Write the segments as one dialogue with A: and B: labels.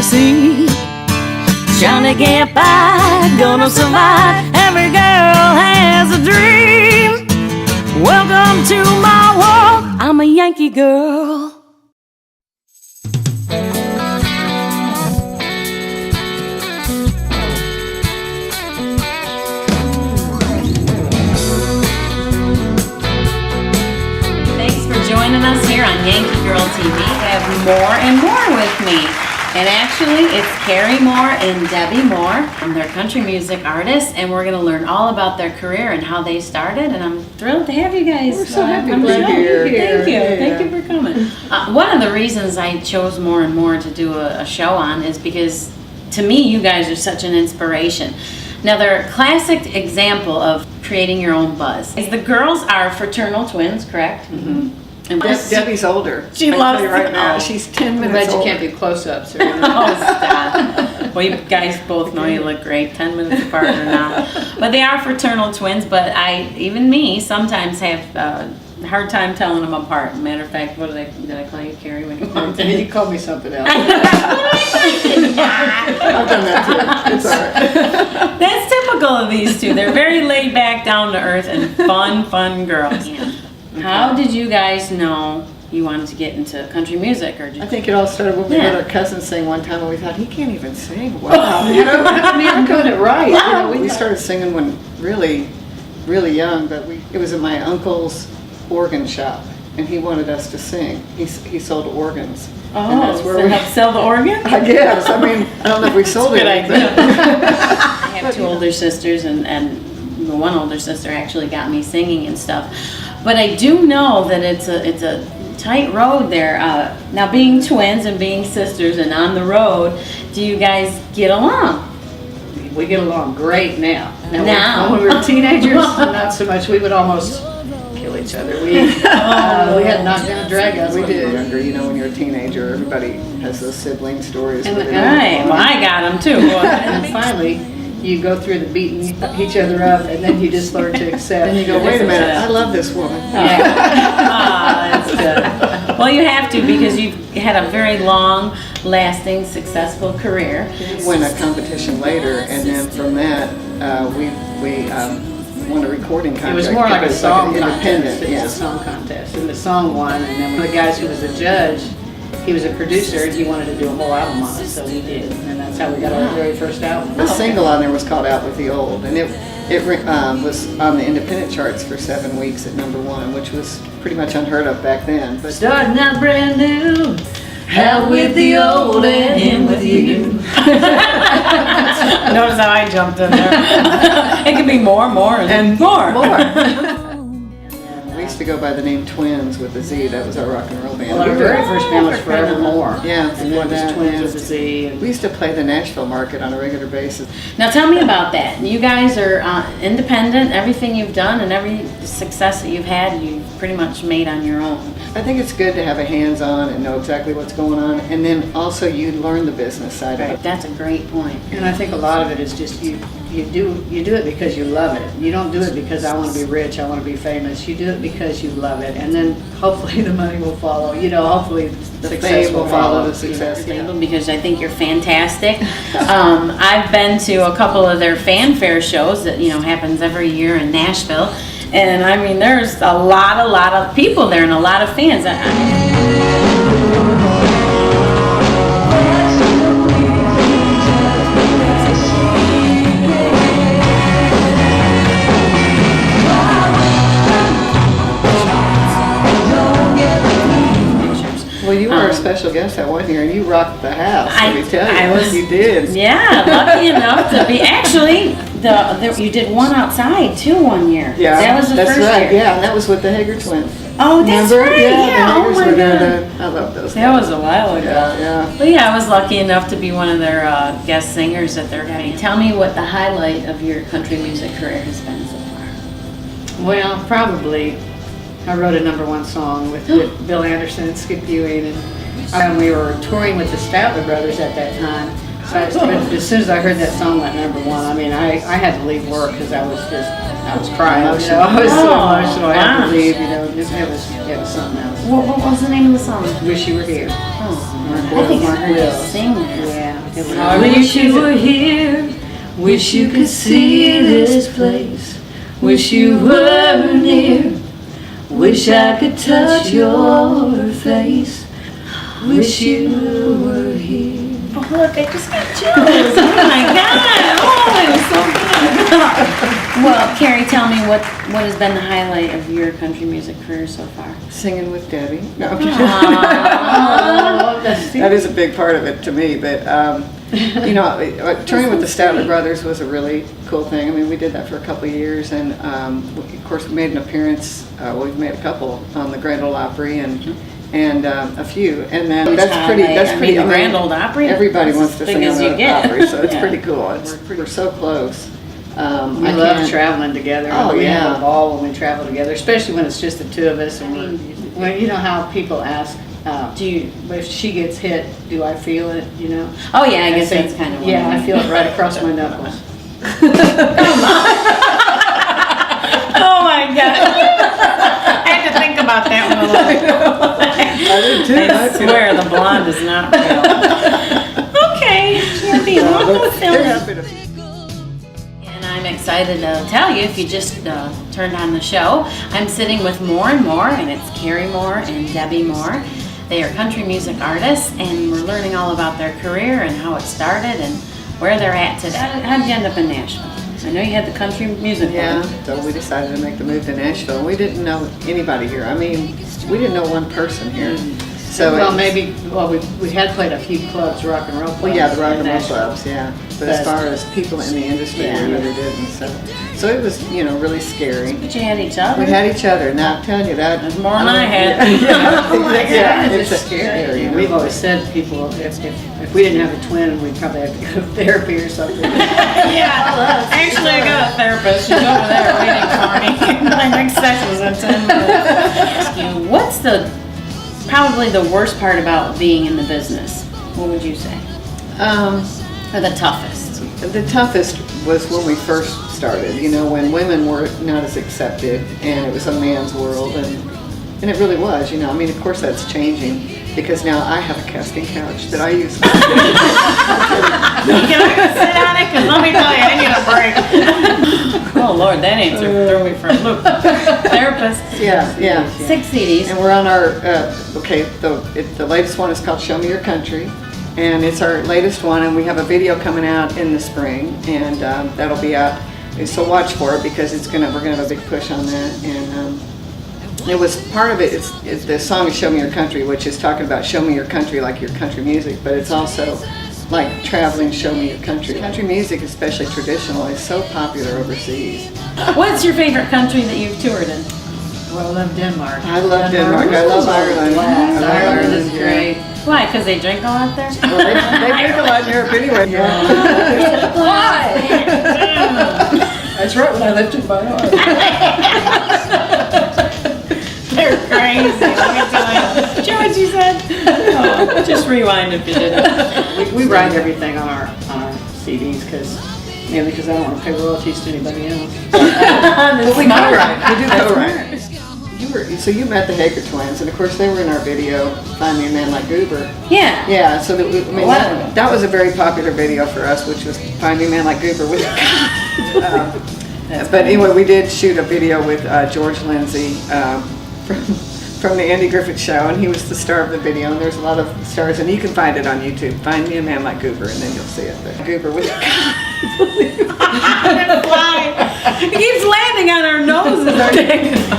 A: to see. Trying to get by, gonna survive. Every girl has a dream. Welcome to my world, I'm a Yankee girl. Thanks for joining us here on Yankee Girl TV. I have more and more with me. And actually, it's Carrie Moore and Debbie Moore. They're country music artists, and we're going to learn all about their career and how they started. And I'm thrilled to have you guys.
B: We're so happy to be here.
A: Thank you.
B: Yeah.
A: Thank you for coming. One of the reasons I chose More and More to do a show on is because, to me, you guys are such an inspiration. Now, they're a classic example of creating your own buzz. The girls are fraternal twins, correct?
B: Mm-hmm.
A: And
B: Debbie's older.
A: She loves
B: you right
A: it.
B: now.
A: Oh.
B: She's 10
C: I'm
B: minutes
C: glad you
B: older.
C: can't do close-ups. Or
A: Oh, stop. Well, you guys both know you look great, 10 minutes apart or not. But they are fraternal twins, but even me, sometimes have a hard time telling them apart. Matter of fact, did I call you Carrie when you walked in?
C: You called me something else.
B: I've done that too. It's all right.
A: That's typical of these two. They're very laid back, down to earth, and fun girls. How did you guys know you wanted to get into country music? Or
B: I think it all started when we heard our cousin sing one time, and we thought, he can't even sing well. You know,
C: You're doing it right.
B: You know, we started singing when really young, but it was in my uncle's organ shop, and he wanted us to sing. He sold organs. And that's where
A: so help sell the organ?
B: I guess. I mean, I don't know if we sold it.
A: I have two older sisters, and one older sister actually got me singing and stuff. But I do know that it's a tight road there. Now, being twins and being sisters and on the road, do you guys get along?
C: We get along great now.
A: Now?
C: When we were teenagers, not so much. We would almost kill each other. We had not gonna drag us.
B: We did. Younger, you know, when you're a teenager, everybody has those sibling stories.
C: And
A: Right. Well, I got them too.
C: And finally, you go through the beating each other up, and then you just learn to accept.
B: And you go, wait a minute, I love this woman.
A: That's good. Well, you have to, because you've had a very long, lasting, successful career.
B: Won a competition later, and then from that, we won a recording contract.
C: It was more like a song contest.
B: Independent,
C: It was a song contest, and the song won. And then one of the guys who was a judge, he was a producer, and he wanted to do a whole album on it, so we did, and that's how we got our very first album.
B: The single on there was called "Out with the Old," and it was on the independent charts for 7 weeks at #1, which was pretty much unheard of back then. But
A: Starting out brand new, out with the old and in with you. Notice how I jumped in there. It can be more, and more.
B: we used to go by the name Twins with a Z. That was our rock and roll band.
C: Well, our very first band was Forevermore.
B: Yeah,
C: And then
B: that,
C: was Twins
B: yeah.
C: with a Z. And
B: We used to play the Nashville market on a regular basis.
A: Now tell me about that. You guys are independent. Everything you've done and every success that you've had, you've pretty much made on your own.
B: I think it's good to have a hands-on and know exactly what's going on, and then also you learn the business side of it.
A: That's a great point.
C: And I think a lot of it is just you do it because you love it. You don't do it because I want to be rich, I want to be famous. You do it because you love it, and then hopefully the money will follow. You know, hopefully the success
B: fame will follow the success.
C: You know.
A: Because I think you're fantastic. I've been to a couple of their fanfare shows that happens every year in Nashville, and I mean there's a lot of people there and a lot of fans.
B: Well, you were a special guest that one year, and you rocked the house.
A: I-
B: Let me tell you,
A: I was-
B: you did.
A: Yeah, lucky enough to be. Actually, you did one outside too one year.
B: Yeah,
A: That was the
B: that's
A: first
B: right.
A: year.
B: Yeah, and that was with the Hager twins.
A: Oh, that's
B: Remember?
A: right.
B: Yeah, the
A: Oh
B: Hagers
A: my
B: were there
A: God.
B: then. I love those.
A: That
B: guys.
A: was a while ago.
B: Yeah.
A: But yeah, I was lucky enough to be one of their guest singers at their wedding. Tell me what the highlight of your country music career has been so far.
C: Well, probably I wrote a #1 song with Bill Anderson and Skip Ewing, and we were touring with the Statler Brothers at that time. So but as soon as I heard that song went #1, I mean, I had to leave work because I I was crying. You know, I was so
A: Oh,
C: emotional. I had
A: wow.
C: to leave. You know, it was something else.
A: What was the name of the song?
C: Wish you were here.
A: I think I heard you sing that.
C: Yeah. It was
A: I wish you were here. Wish you could see this place. Wish you were near. Wish I could touch your face. Wish you were here. Oh, look, I just got chills. Oh my God. Oh, it was so good. Well, Carrie, tell me what has been the highlight of your country music career so far?
B: Singing with Debbie. No, I'm kidding.
C: Oh, that's
B: That is a big part of it to me, but, you know, touring with the Statler Brothers was a really cool thing. I mean, we did that for a couple of years, and of course, we made an appearance, we've made a couple on the Grand Ole Opry, and a few, and then that's pretty
A: the Grand Ole Opry.
B: Everybody
A: That's
B: wants
A: as
B: to
A: big
B: sing
A: as
B: on
A: you
B: the
A: get.
B: Opry, so it's
A: Yeah.
B: pretty cool. We're so close.
C: We
B: I
C: love
B: can't-
C: traveling together.
B: Oh,
C: We have
B: yeah.
C: a ball when we travel together, especially when it's just the two of us. And when you know how people ask,
A: Do you?
C: if she gets hit, do I feel it? You know?
A: Oh yeah, I guess
C: say,
A: that's kind of.
C: Yeah, I feel it right across my knuckles.
A: Oh my God. I had to think about that one a little.
B: I did too.
A: I swear the blonde is not real. Okay, champion, welcome to
B: They're
A: Philly.
B: happy to.
A: And I'm excited to tell you, if you just turned on the show, I'm sitting with More and More, and it's Carrie Moore and Debbie Moore. They are country music artists, and we're learning all about their career and how it started and where they're at today. How did you end up in Nashville? I know you had the country music
B: Yeah,
A: one.
B: so we decided to make the move to Nashville. And we didn't know anybody here. I mean, we didn't know one person here. So
C: well,
B: it-
C: we had played a few clubs, rock and roll clubs.
B: Well, yeah, the rock
C: in
B: and roll
C: Nashville.
B: clubs, yeah. But as
C: But-
B: far as people in the industry,
C: Yeah.
B: we really didn't. So it was, you know, really scary.
A: But you had each other.
B: We had each other. Now I'm telling you that.
A: That's more than I had.
B: Yeah,
C: Oh my God,
B: yeah,
C: it's
B: it's
C: scary.
B: you know.
C: We've always said to people, if we didn't have a twin, we'd probably have to go to therapy or something.
A: Yeah, actually I got a therapist. She's over there waiting for me. My next session was in 10 minutes. Ask you, what's probably the worst part about being in the business? What would you say? Or the toughest?
B: The toughest was when we first started, you know, when women were not as accepted and it was a man's world, and it really was, you know. I mean, of course that's changing because now I have a casting couch that I use.
A: Can I sit on it? Because let me tell you, I need a break. Oh Lord, that answer threw me for a loop. Therapist.
B: Yeah.
A: 6 CDs.
B: And we're on our, the latest one is called Show Me Your Country. And it's our latest one, and we have a video coming out in the spring, and that'll be out. So watch for it because we're gonna have a big push on that. And it was part of it. It's the song is "Show Me Your Country," which is talking about show me your country like your country music, but it's also like traveling. Show me your country. Country music, especially traditional, is so popular overseas.
A: What's your favorite country that you've toured in?
C: Well, I love Denmark.
B: I love Denmark. I love Ireland.
C: Yes,
B: I love
C: Ireland is
B: yeah.
C: great.
A: Why? Because they drink a lot there?
B: Well, they drink a lot in Europe anyway.
A: Why?
C: That's right, when I lifted my arm.
A: They're crazy. Let me tell you. Did you hear what you said? Oh, just rewind if you didn't.
C: We write everything on our CDs mainly because I don't want to pay royalties to anybody else.
B: But we co-write. We do co-write. So you met the Hager twins, and of course they were in our video, Find Me a Man Like Goober.
A: Yeah.
B: Yeah, so
A: Wow.
B: that was a very popular video for us, which was Find Me a Man Like Goober. But anyway, we did shoot a video with George Lindsay from the Andy Griffith Show, and he was the star of the video, and there's a lot of stars, and you can find it on YouTube. Find Me a Man Like Goober, and then you'll see it. But Goober with
A: It keeps landing on our noses. All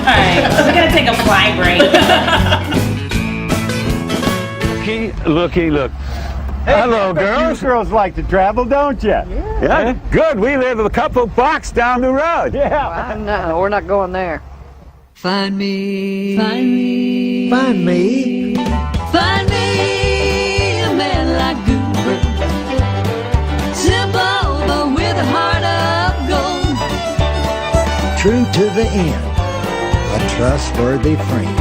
A: right, we're going to take a fly break.
D: Look. Hello, girls.
E: You girls like to travel, don't you?
D: Yeah, good. We live a couple blocks down the road.
E: Yeah.
C: No, we're not going there.
F: Find me a man like Goober, simple but with a heart of gold.
G: True to the end, a trustworthy friend.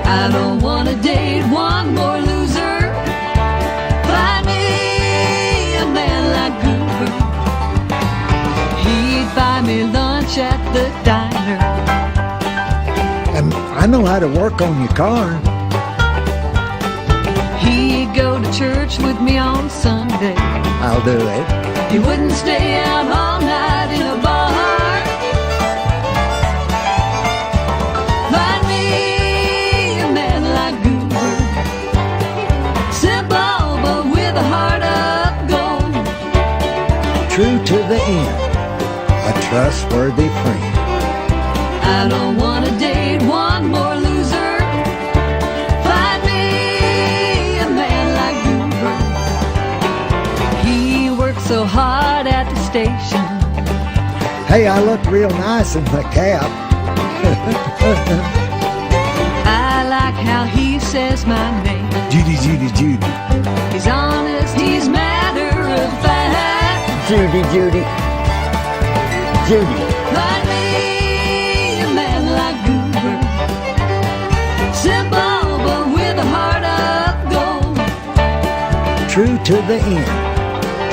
F: I don't wanna date one more loser. Find me a man like Goober. He'd buy me lunch at the diner.
G: And I know how to work on your car.
F: He'd go to church with me on Sunday.
G: I'll do it.
F: He wouldn't stay out all night in a bar. Find me a man like Goober, simple but with a heart of gold.
G: True to the end, a trustworthy friend.
F: I don't want to date one more loser. Find me a man like Goober. He works so hard at the station.
G: Hey, I look real nice in my cap.
F: I like how he says my name.
G: Judy, Judy, Judy.
F: He's honest, he's matter of fact.
G: Judy, Judy. Judy.
F: Find me a man like Goober, simple but with a heart of gold.
G: True to the end,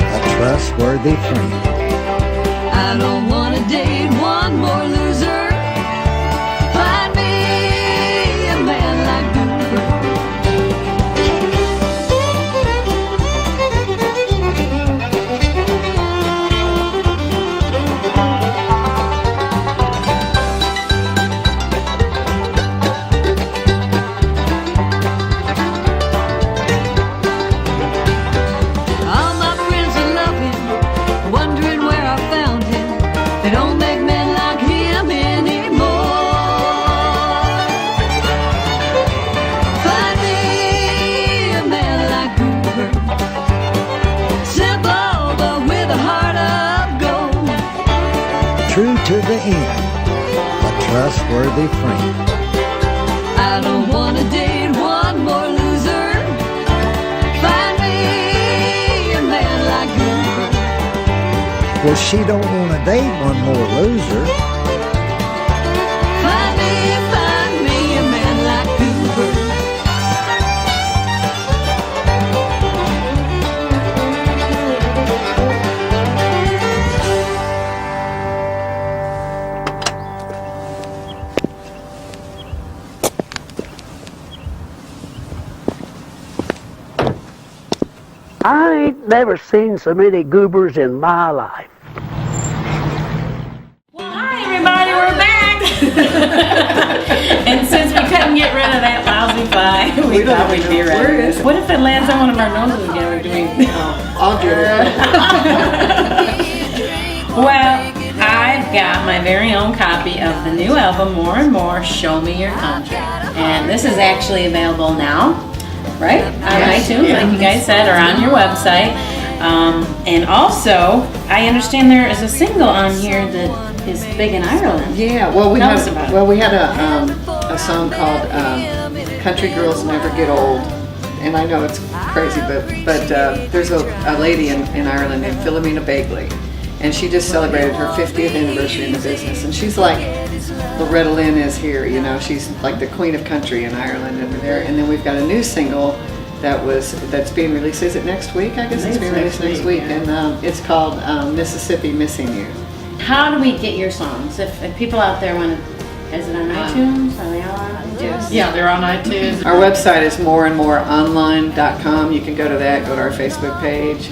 G: a trustworthy friend.
F: I don't want to date one more loser. Find me a man like Goober. All my friends are loving, wondering where I found him. They don't make men like him anymore. Find me a man like Goober, simple but with a heart of gold.
G: True to the end, a trustworthy friend.
F: I don't wanna date one more loser. Find me a man like Goober.
G: Well, she don't want to date one more loser.
F: Find me a man like Goober.
H: I ain't never seen so many goobers in my life.
A: Hi, everybody, we're back. And since we couldn't get rid of that lousy fly, we thought we'd be ready. What if it lands on one of our noses again? Do we?
B: I'll get it.
A: Well, I've got my very own copy of the new album, More and More, Show Me Your Country. And this is actually available now, right? On iTunes, like you guys said, or on your website. And also, I understand there is a single on here that is big in Ireland.
B: Yeah, well, we
A: Tell
B: had
A: us about it.
B: a song called "Country Girls Never Get Old," and I know it's crazy, but there's a lady in Ireland named Philomena Bagley, and she just celebrated her 50th anniversary in the business, and she's like Loretta Lynn is here, you know, she's like the queen of country in Ireland over there. And then we've got a new single that's being released. Is it next week? I guess it's being released next week, and it's called Mississippi Missing You.
A: How do we get your songs? If people out there want to, is it on iTunes? Are they all on iTunes?
C: Yeah, they're on iTunes.
B: Our website is moreandmoreonline.com. You can go to that, go to our Facebook page.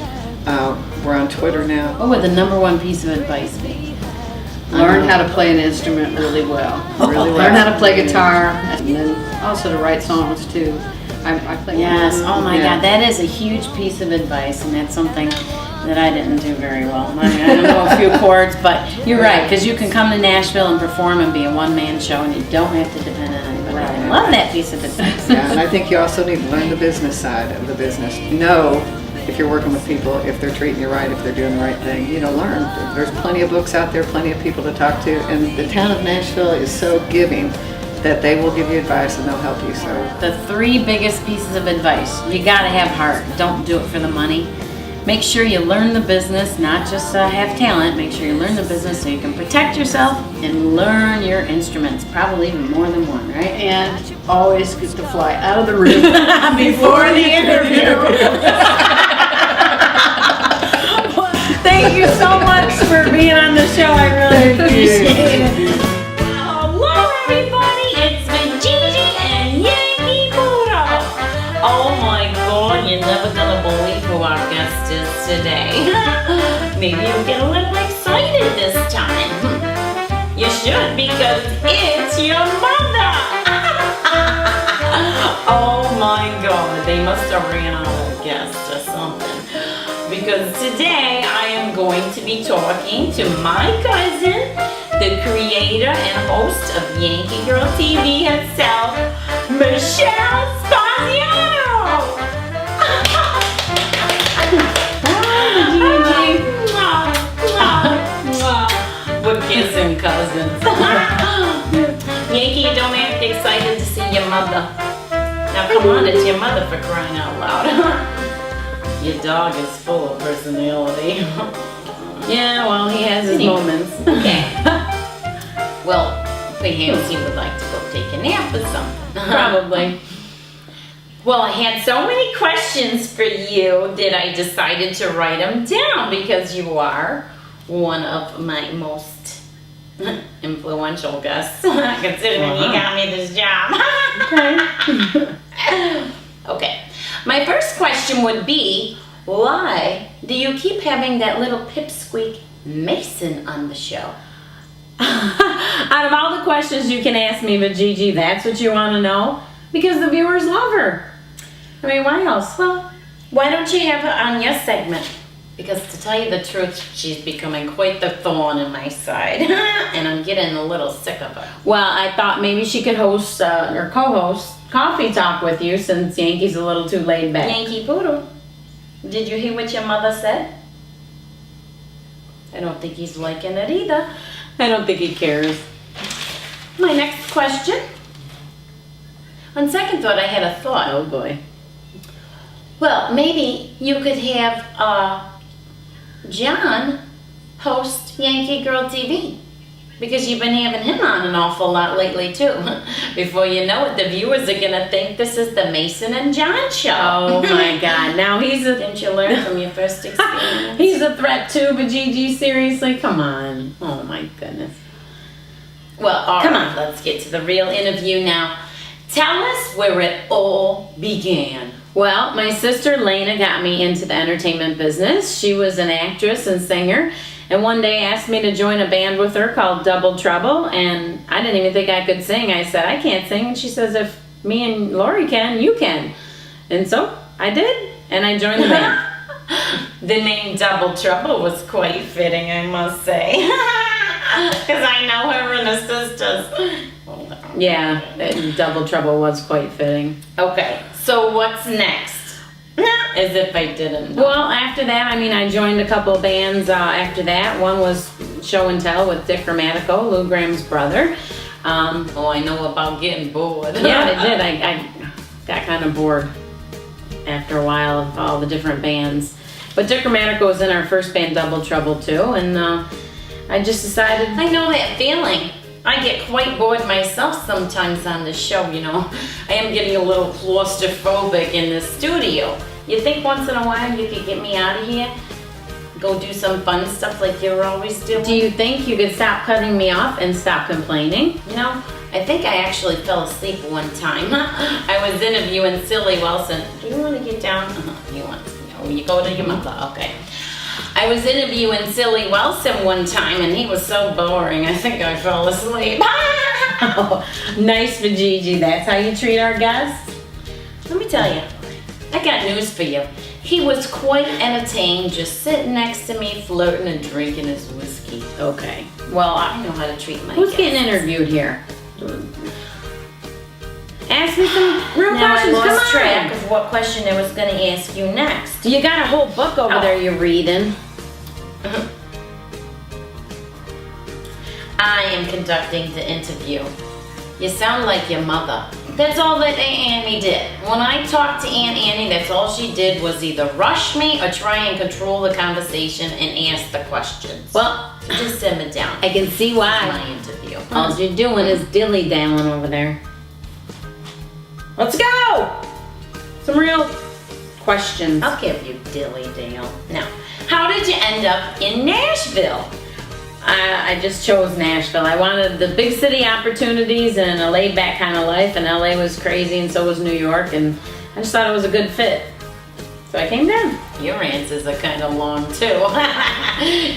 B: We're on Twitter now.
A: What would the number one piece of advice be?
C: Learn how to play an instrument really well.
B: Really well.
C: Learn how to play guitar, and then also to write songs too. I play.
A: Yes, oh my
B: Yeah.
A: God, that is a huge piece of advice, and that's something that I didn't do very well. I mean, I don't know a few chords, but you're right, because you can come to Nashville and perform and be a one-man show, and you don't have to depend on anybody. I love that piece of advice.
B: Yeah, and I think you also need to learn the business side of the business. Know if you're working with people, if they're treating you right, if they're doing the right thing. You know, learn. There's plenty of books out there, plenty of people to talk to, and the town of Nashville is so giving that they will give you advice and they'll help you. So
A: The three biggest pieces of advice. You gotta have heart. Don't do it for the money. Make sure you learn the business, not just have talent. Make sure you learn the business so you can protect yourself and learn your instruments. Probably even more than one, right?
C: And always get to fly out of the room
A: Before the interview. Thank you so much for being on the show. I really appreciate it. my God, you're never gonna believe who our guest is today. Maybe you'll get a little excited this time. You should, because it's your mother. Oh my God, they must have ran out of guests or something. Because today I am going to be talking to my cousin, the creator and host of Yankee Girl TV herself, Michelle Spaziano. We're kissing cousins. Yankee, you don't act excited to see your mother. Now come on, it's your mother, for crying out loud. Your dog is full of personality. Yeah, well, he has his moments. Okay. Well, perhaps he would like to go take a nap or something. Probably. Well, I had so many questions for you that I decided to write them down because you are one of my most influential guests, considering you got me this job. Okay. Okay. My first question would be, why do you keep having that little pipsqueak Mason on the show? Out of all the questions you can ask me, but Gigi, that's what you want to know? Because the viewers love her. I mean, why else? Well, why don't you have her on your segment? Because to tell you the truth, she's becoming quite the thorn in my side. And I'm getting a little sick of her. Well, I thought maybe she could host or co-host Coffee Talk with you, since Yankee's a little too laid back. Yankee Poodle, did you hear what your mother said? I don't think he's liking it either. I don't think he cares. My next question. On second thought, I had a thought. Oh boy. Well, maybe you could have John host Yankee Girl TV. Because you've been having him on an awful lot lately too. Before you know it, the viewers are gonna think this is the Mason and John show. Oh my God! Now he's a. Didn't you learn from your first experience? He's a threat too, but Gigi, seriously, come on! Oh my goodness. Well, all right, come on. Let's get to the real interview now. Tell us where it all began. Well, my sister Lena got me into the entertainment business. She was an actress and singer. And one day asked me to join a band with her called Double Trouble, and I didn't even think I could sing. I said, I can't sing, and she says, if me and Lori can, you can. And so I did, and I joined the band. The name Double Trouble was quite fitting, I must say. Because I know her and her sisters. Yeah, Double Trouble was quite fitting. Okay, so what's next? As if I didn't know. Well, after that, I mean, I joined a couple bands after that. One was Show and Tell with Dick Gramatico, Lou Graham's brother. Oh, I know about getting bored. Yeah, I did. I got kind of bored after a while of all the different bands. But Dick Gramatico was in our first band, Double Trouble, too. And I just decided... I know that feeling. I get quite bored myself sometimes on the show, you know. I am getting a little claustrophobic in the studio. You think once in a while you could get me out of here? Go do some fun stuff like you're always doing? Do you think you could stop cutting me off and stop complaining? You know, I think I actually fell asleep one time. I was interviewing Silly Wilson. Do you want to get down? You want to? No, you go to your mother. Okay. I was interviewing Silly Wilson one time, and he was so boring, I think I fell asleep. Oh, nice for Gigi. That's how you treat our guests? Let me tell you, I got news for you. He was quite entertained, just sitting next to me, flirting and drinking his whiskey. Okay. Well, I know how to treat my guests. Who's getting interviewed here? Ask me some real questions. Now I lost track of what question I was going to ask you next. You got a whole book over there you're reading. I am conducting the interview. You sound like your mother. That's all that Aunt Annie did. When I talked to Aunt Annie, that's all she did was either rush me or try and control the conversation and ask the questions. Well, just simmer down. I can see why. It's my interview. All you're doing is dilly-dallying over there. Let's go! Some real questions. I'll give you dilly-dale. Now, how did you end up in Nashville? I just chose Nashville. I wanted the big city opportunities and a laid-back kind of life, and LA was crazy, and so was New York, and I just thought it was a good fit. So I came down. Your answers are kind of long too.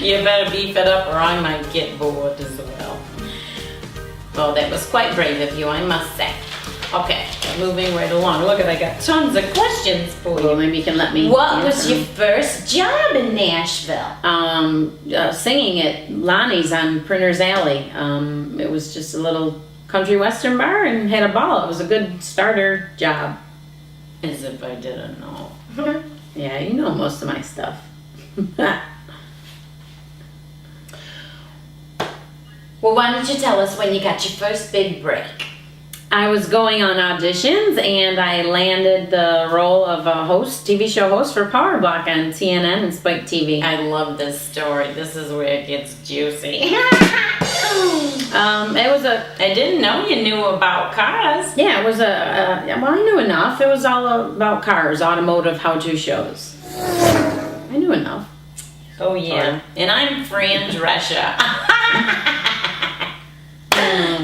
A: You better beef it up or I might get bored as well. Well, that was quite brave of you, I must say. Okay, moving right along. Look, I got tons of questions for you. Well, maybe you can let me. What was your first job in Nashville? Singing at Lonnie's on Printer's Alley. It was just a little country western bar and had a ball. It was a good starter job. As if I didn't know. Yeah, you know most of my stuff. Well, why don't you tell us when you got your first big break? I was going on auditions and I landed the role of a host, TV show host for Power Block on TNN and Spike TV. I love this story. This is where it gets juicy. I didn't know you knew about cars. Yeah, it was well, I knew enough. It was all about cars, automotive how-to shows. I knew enough. Oh yeah, and I'm Fran Drescher.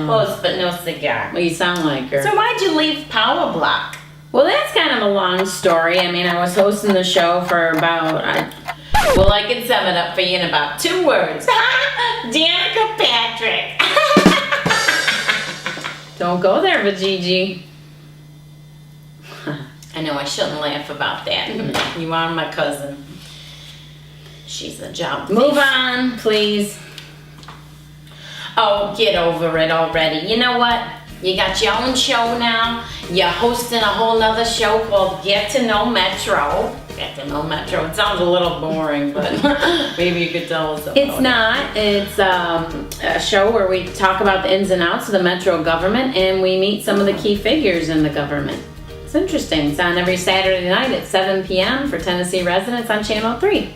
A: Close, but no cigar. Well, you sound like her. So why'd you leave Power Block? Well, that's kind of a long story. I mean, I was hosting the show for about... well, I can sum it up for you in about 2 words. Danica Patrick. Don't go there, Vajiji. I know I shouldn't laugh about that. You are my cousin. She's a job. Move on, please. Oh, get over it already. You know what? You got your own show now. You're hosting a whole nother show called Get to Know Metro. Get to Know Metro. It sounds a little boring, but maybe you could tell us about it. It's not. It's a show where we talk about the ins and outs of the Metro government and we meet some of the key figures in the government. It's interesting. It's on every Saturday night at 7 p.m. for Tennessee residents on Channel 3.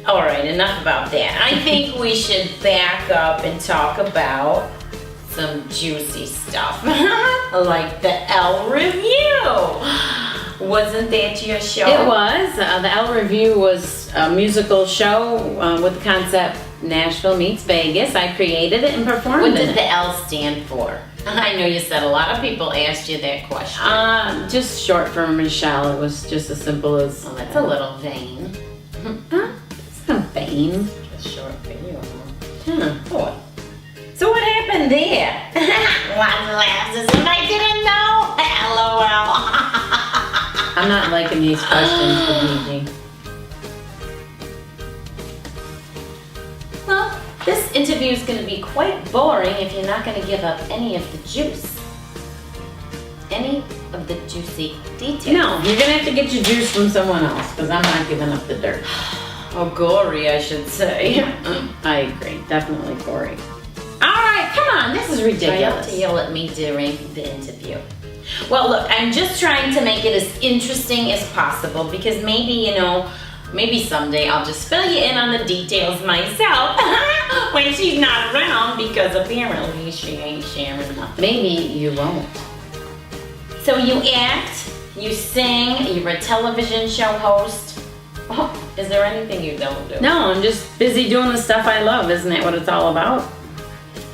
A: All right, enough about that. I think we should back up and talk about some juicy stuff, like the L Review. Wasn't that your show? It was. The L Review was a musical show with the concept Nashville meets Vegas. I created it and performed it. What did the L stand for? I know you said a lot of people asked you that question. Just short for Michelle. It was just as simple as... Oh, that's a little vain. It's not vain. Just short for you. What? So what happened there? Lots of laughs as if I didn't know. LOL. I'm not liking these questions, Gigi. Well, this interview is going to be quite boring if you're not going to give up any of the juice. Any of the juicy details. No, you're going to have to get your juice from someone else because I'm not giving up the dirt. Oh, gory, I should say. I agree. Definitely gory. Alright, come on, this is ridiculous. Try not to yell at me during the interview. Well, look, I'm just trying to make it as interesting as possible because maybe, maybe someday I'll just fill you in on the details myself when she's not around because apparently she ain't sharing nothing. Maybe you won't. So you act, you sing, you're a television show host. Oh, is there anything you don't do? No, I'm just busy doing the stuff I love. Isn't that what it's all about?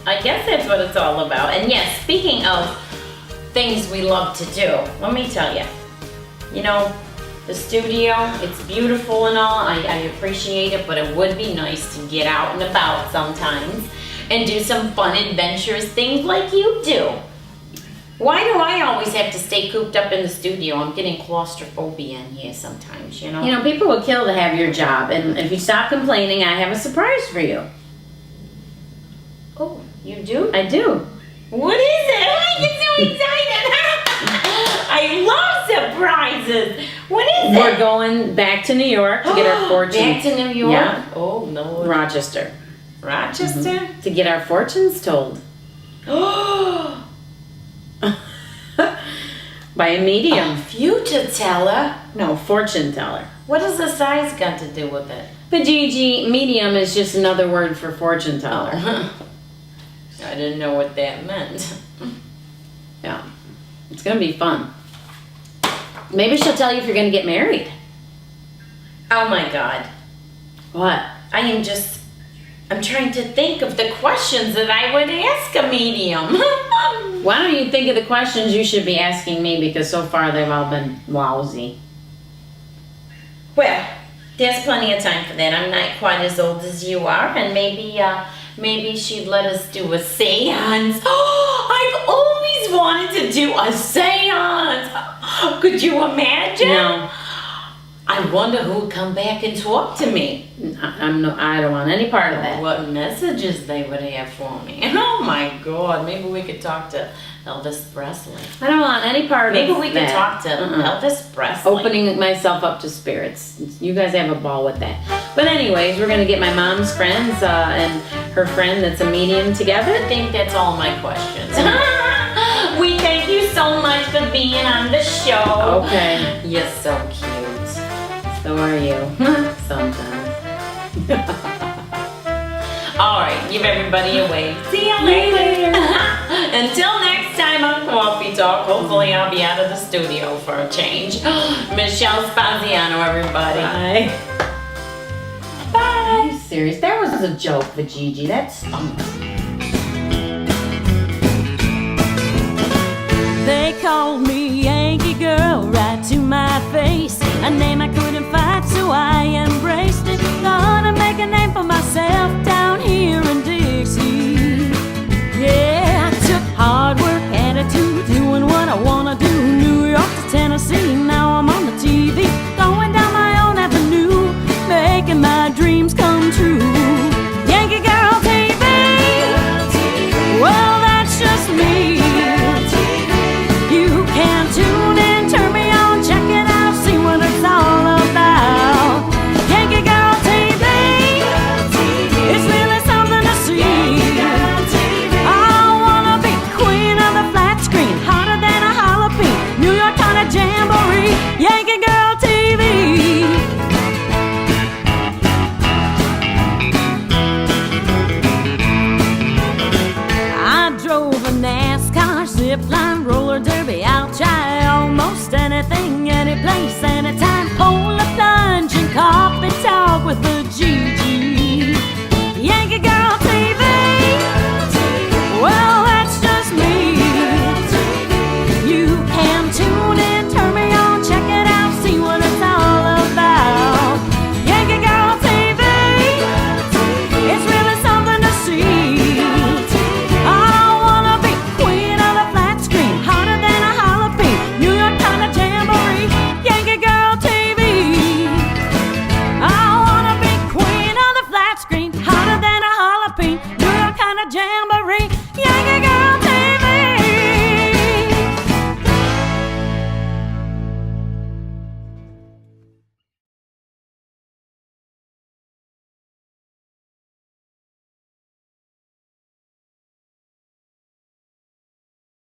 A: I guess that's what it's all about. And yes, speaking of things we love to do, let me tell you. The studio, it's beautiful and all. I appreciate it, but it would be nice to get out and about sometimes and do some fun, adventurous things like you do. Why do I always have to stay cooped up in the studio? I'm getting claustrophobia in here sometimes, people would kill to have your job. And if you stop complaining, I have a surprise for you. Oh, you do? I do. What is it? I get so excited. I love surprises. What is it? We're going back to New York to get our fortunes. Back to New York? Yeah. Oh, no. Rochester. Rochester? Mm-hmm. To get our fortunes told. Oh. By a medium. A future teller? No, fortune teller. What does the size got to do with it? But Gigi, medium is just another word for fortune teller. Oh. I didn't know what that meant. Yeah. It's going to be fun. Maybe she'll tell you if you're going to get married. Oh my God. What? I am just
I: I'm trying to think of the questions that I would ask a medium.
A: Why don't you think of the questions you should be asking me, because so far they've all been lousy.
I: Well, there's plenty of time for that. I'm not quite as old as you are, and maybe she'd let us do a seance. I've always wanted to do a seance. Could you imagine?
A: No.
I: I wonder who would come back and talk to me.
A: I don't want any part of that.
I: What messages they would have for me. Oh my God, maybe we could talk to Elvis Presley.
A: I don't want any part
I: Maybe
A: of that.
I: we could talk to Elvis Presley.
A: Opening myself up to spirits. You guys have a ball with that. But anyways, we're going to get my mom's friends and her friend that's a medium together.
I: I think that's all my questions. We thank you so much for being on the show.
A: Okay.
I: You're so cute.
A: So are you. Sometimes.
I: All right, give everybody a wave. See you later. Until next time on Coffee Talk, hopefully I'll be out of the studio for a change. Michelle Spaziano, everybody.
A: Bye.
I: Bye.
A: Are you serious? That was a joke for Gigi. That stunk.
F: They called me Yankee girl right to my face, a name I